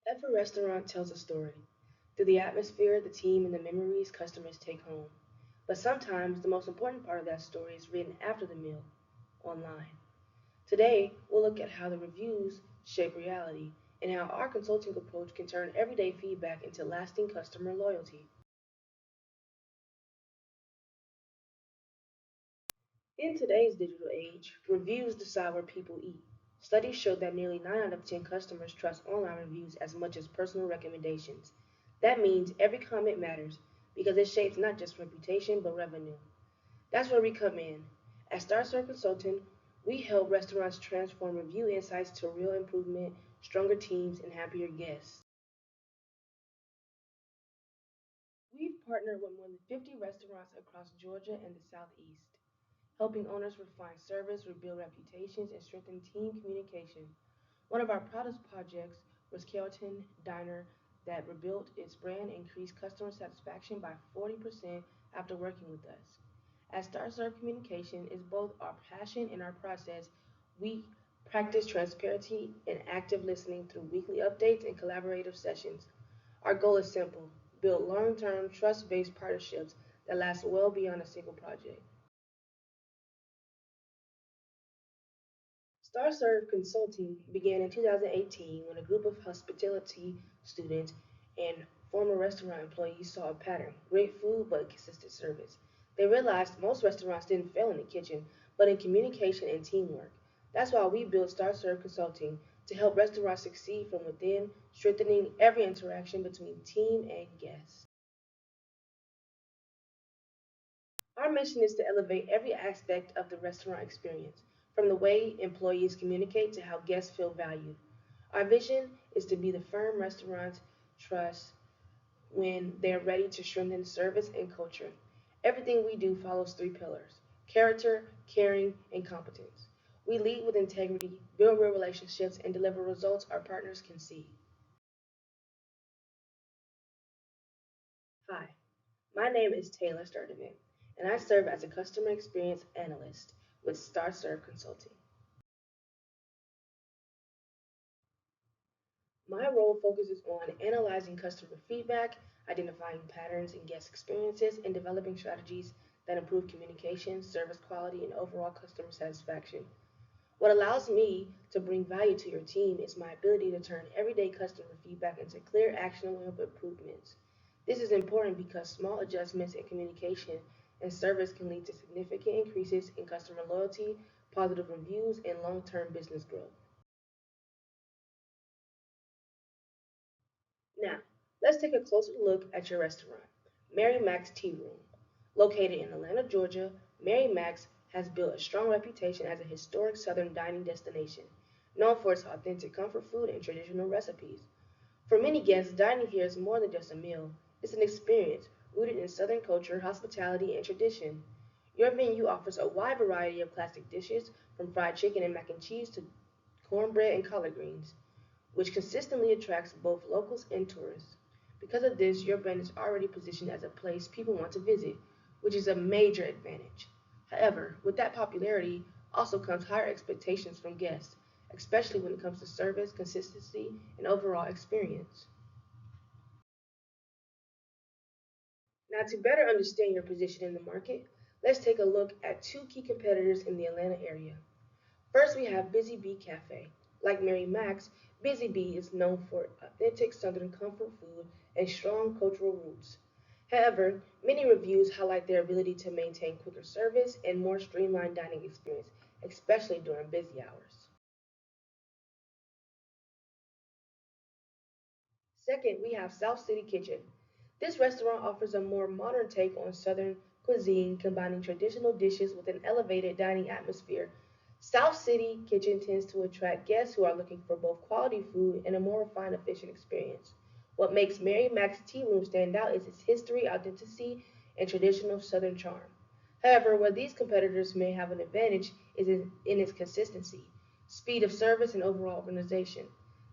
Every restaurant tells a story through the atmosphere, the team, and the memories customers take home. But sometimes the most important part of that story is written after the meal, online. Today, we'll look at how the reviews shape reality and how our consulting approach can turn everyday feedback into lasting customer loyalty. In today's digital age, reviews decide where people eat. Studies show that nearly 9 out of 10 customers trust online reviews as much as personal recommendations. That means every comment matters because it shapes not just reputation but revenue. That's where we come in. At StarServe Consulting, we help restaurants transform review insights to real improvement, stronger teams, and happier guests. We've partnered with more than 50 restaurants across Georgia and the Southeast, helping owners refine service, rebuild reputations, and strengthen team communication. One of our proudest projects was Kelton Diner that rebuilt its brand and increased customer satisfaction by 40% after working with us. As StarServe Communication is both our passion and our process, we practice transparency and active listening through weekly updates and collaborative sessions. Our goal is simple: build long term, trust based partnerships that last well beyond a single project. StarServe Consulting began in 2018 when a group of hospitality students and former restaurant employees saw a pattern: great food but consistent service. They realized most restaurants didn't fail in the kitchen, but in communication and teamwork. That's why we built StarServe Consulting to help restaurants succeed from within, strengthening every interaction between team and guests. Our mission is to elevate every aspect of the restaurant experience, from the way employees communicate to how guests feel valued. Our vision is to be the firm restaurants trust when they're ready to strengthen service and culture. Everything we do follows three pillars: character, caring, and competence. We lead with integrity, build real relationships, and deliver results our partners can see. Hi, my name is Taylor Sturdivant, and I serve as a customer experience analyst with StarServe Consulting. My role focuses on analyzing customer feedback, identifying patterns in guest experiences, and developing strategies that improve communication, service quality, and overall customer satisfaction. What allows me to bring value to your team is my ability to turn everyday customer feedback into clear, actionable improvements. This is important because small adjustments in communication and service can lead to significant increases in customer loyalty, positive reviews, and long term business growth. Now, let's take a closer look at your restaurant, Mary Mac's Tea Room. Located in Atlanta, Georgia, Mary Mac's has built a strong reputation as a historic Southern dining destination, known for its authentic comfort food and traditional recipes. For many guests, dining here is more than just a meal, it's an experience rooted in Southern culture, hospitality, and tradition. Your menu offers a wide variety of classic dishes, from fried chicken and mac and cheese to cornbread and collard greens, which consistently attracts both locals and tourists. Because of this, your brand is already positioned as a place people want to visit, which is a major advantage. However, with that popularity also comes higher expectations from guests, especially when it comes to service, consistency, and overall experience. Now, to better understand your position in the market, let's take a look at two key competitors in the Atlanta area. First, we have Busy Bee Cafe. Like Mary Mac's, Busy Bee is known for authentic Southern comfort food and strong cultural roots. However, many reviews highlight their ability to maintain quicker service and more streamlined dining experience, especially during busy hours. Second, we have South City Kitchen. This restaurant offers a more modern take on Southern cuisine, combining traditional dishes with an elevated dining atmosphere. South City Kitchen tends to attract guests who are looking for both quality food and a more refined, efficient experience. What makes Mary Mac's Tea Room stand out is its history, authenticity, and traditional Southern charm. However, where these competitors may have an advantage is in its consistency, speed of service, and overall organization.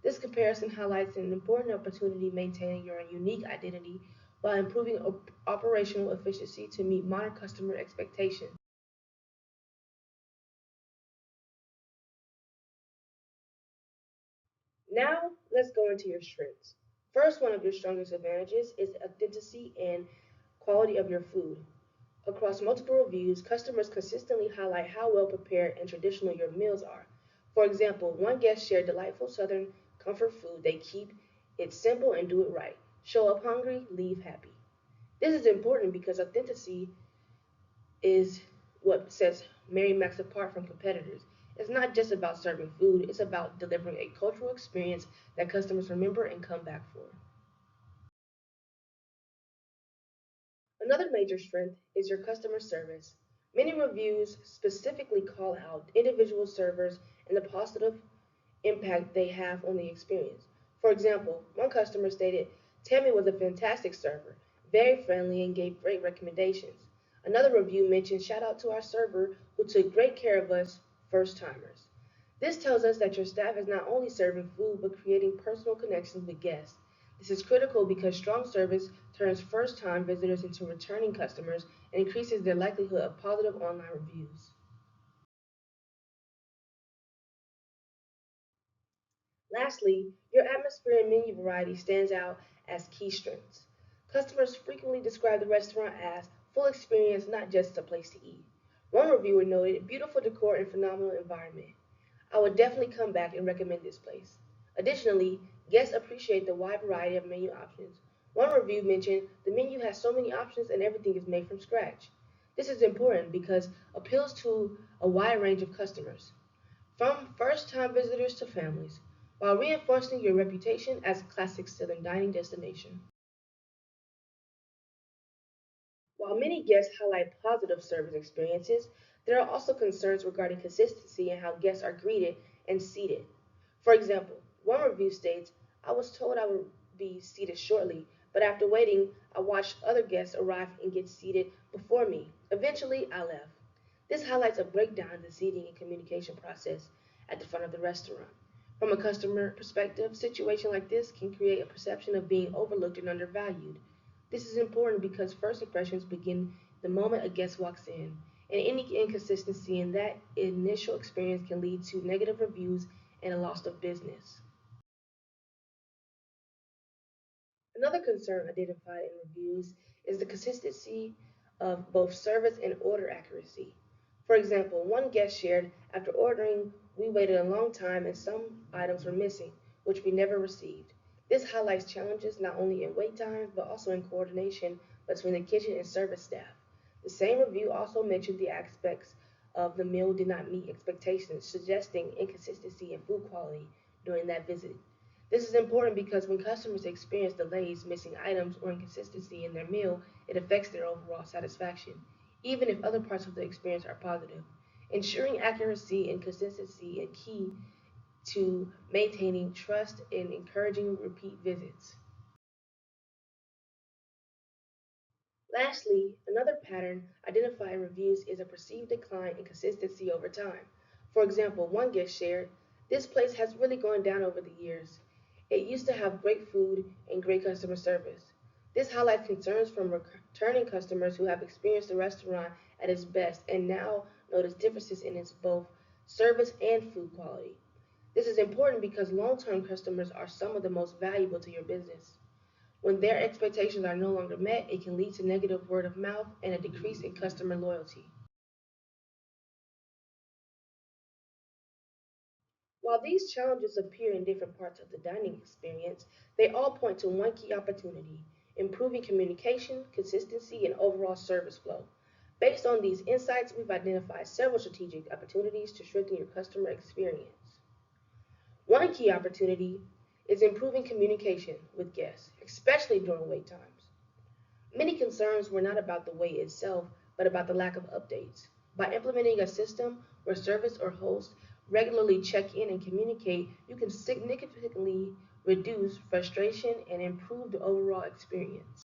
This comparison highlights an important opportunity maintaining your unique identity while improving operational efficiency to meet modern customer expectations. Now, let's go into your strengths. First, one of your strongest advantages is authenticity and quality of your food. Across multiple reviews, customers consistently highlight how well prepared and traditional your meals are. For example, one guest shared delightful Southern comfort food. They keep it simple and do it right. Show up hungry, leave happy. This is important because authenticity is what sets Mary Max apart from competitors. It's not just about serving food, it's about delivering a cultural experience that customers remember and come back for. Another major strength is your customer service. Many reviews specifically call out individual servers and the positive impact they have on the experience. For example, one customer stated, Tammy was a fantastic server, very friendly, and gave great recommendations. Another review mentioned, shout out to our server who took great care of us first timers. This tells us that your staff is not only serving food but creating personal connections with guests. This is critical because strong service turns first time visitors into returning customers and increases their likelihood of positive online reviews. Lastly, your atmosphere and menu variety stands out as key strengths. Customers frequently describe the restaurant as full experience, not just a place to eat. One reviewer noted beautiful decor and phenomenal environment. I would definitely come back and recommend this place. Additionally, guests appreciate the wide variety of menu options. One review mentioned the menu has so many options and everything is made from scratch. This is important because appeals to a wide range of customers, from first-time visitors to families, while reinforcing your reputation as a classic Southern dining destination. While many guests highlight positive service experiences, there are also concerns regarding consistency and how guests are greeted and seated. For example, one review states, I was told I would be seated shortly, but after waiting, I watched other guests arrive and get seated before me. Eventually, I left. This highlights a breakdown in the seating and communication process at the front of the restaurant. From a customer perspective, a situation like this can create a perception of being overlooked and undervalued. This is important because first impressions begin the moment a guest walks in, and any inconsistency in that initial experience can lead to negative reviews and a loss of business. Another concern identified in reviews is the consistency of both service and order accuracy. For example, one guest shared, after ordering, we waited a long time and some items were missing, which we never received. This highlights challenges not only in wait times but also in coordination between the kitchen and service staff. The same review also mentioned the aspects of the meal did not meet expectations, suggesting inconsistency in food quality during that visit. This is important because when customers experience delays, missing items, or inconsistency in their meal, it affects their overall satisfaction, even if other parts of the experience are positive. Ensuring accuracy and consistency is key to maintaining trust and encouraging repeat visits. Lastly, another pattern identified in reviews is a perceived decline in consistency over time. For example, one guest shared, this place has really gone down over the years. It used to have great food and great customer service. This highlights concerns from returning customers who have experienced the restaurant at its best and now notice differences in its both service and food quality. This is important because long term customers are some of the most valuable to your business. When their expectations are no longer met, it can lead to negative word of mouth and a decrease in customer loyalty. While these challenges appear in different parts of the dining experience, they all point to one key opportunity: improving communication, consistency, and overall service flow. Based on these insights, we've identified several strategic opportunities to strengthen your customer experience. One key opportunity is improving communication with guests, especially during wait times. Many concerns were not about the wait itself, but about the lack of updates. By implementing a system where service or host regularly check in and communicate, you can significantly reduce frustration and improve the overall experience.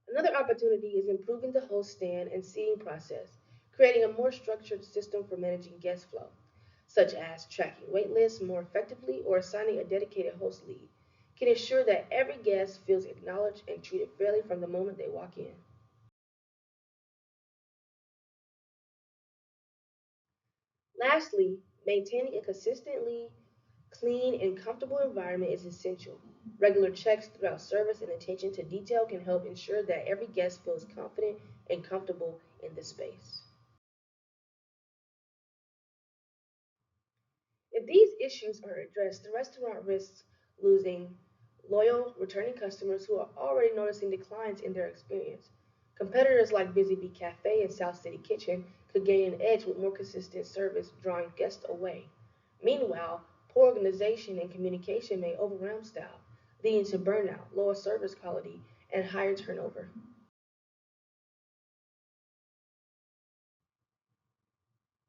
Another opportunity is improving the host stand and seating process, creating a more structured system for managing guest flow, such as tracking wait lists more effectively or assigning a dedicated host lead, can ensure that every guest feels acknowledged and treated fairly from the moment they walk in. Lastly, Maintaining a consistently clean and comfortable environment is essential. Regular checks throughout service and attention to detail can help ensure that every guest feels confident and comfortable in the space. If these issues are addressed, the restaurant risks losing loyal, returning customers who are already noticing declines in their experience. Competitors like Busy Bee Cafe and South City Kitchen could gain an edge with more consistent service, drawing guests away. Meanwhile, poor organization and communication may overwhelm staff, leading to burnout, lower service quality, and higher turnover.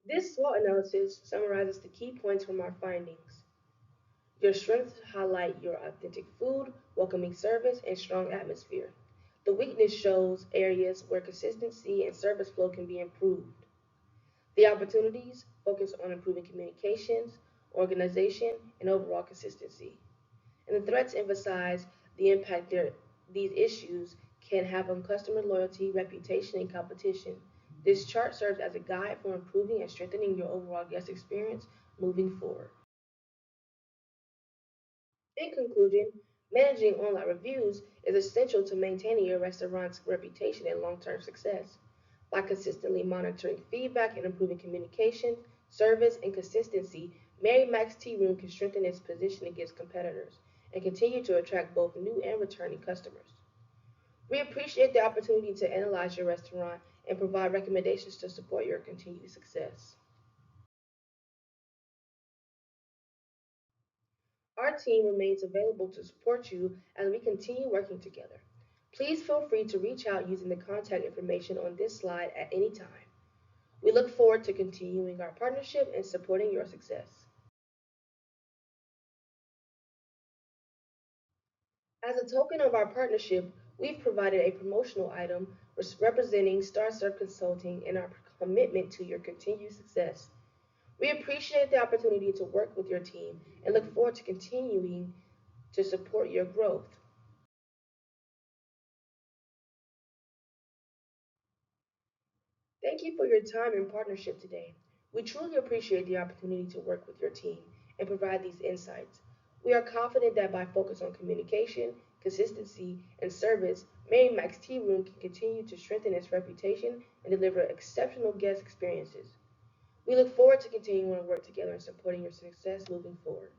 This SWOT analysis summarizes the key points from our findings. Your strengths highlight your authentic food, welcoming service, and strong atmosphere. The weakness shows areas where consistency and service flow can be improved. The opportunities focus on improving communications, organization, and overall consistency. And the threats emphasize the impact these issues can have on customer loyalty, reputation, and competition. This chart serves as a guide for improving and strengthening your overall guest experience moving forward. In conclusion, managing online reviews is essential to maintaining your restaurant's reputation and long term success. By consistently monitoring feedback and improving communication, service, and consistency, Mary Mac's Tea Room can strengthen its position against competitors and continue to attract both new and returning customers. We appreciate the opportunity to analyze your restaurant and provide recommendations to support your continued success. Our team remains available to support you as we continue working together. Please feel free to reach out using the contact information on this slide at any time. We look forward to continuing our partnership and supporting your success. As a token of our partnership, we've provided a promotional item representing StarServe Consulting and our commitment to your continued success. We appreciate the opportunity to work with your team and look forward to continuing to support your growth. Thank you for your time and partnership today. We truly appreciate the opportunity to work with your team and provide these insights. We are confident that by focus on communication, consistency, and service, Mary Mac's Tea Room can continue to strengthen its reputation and deliver exceptional guest experiences. We look forward to continuing to work together and supporting your success moving forward.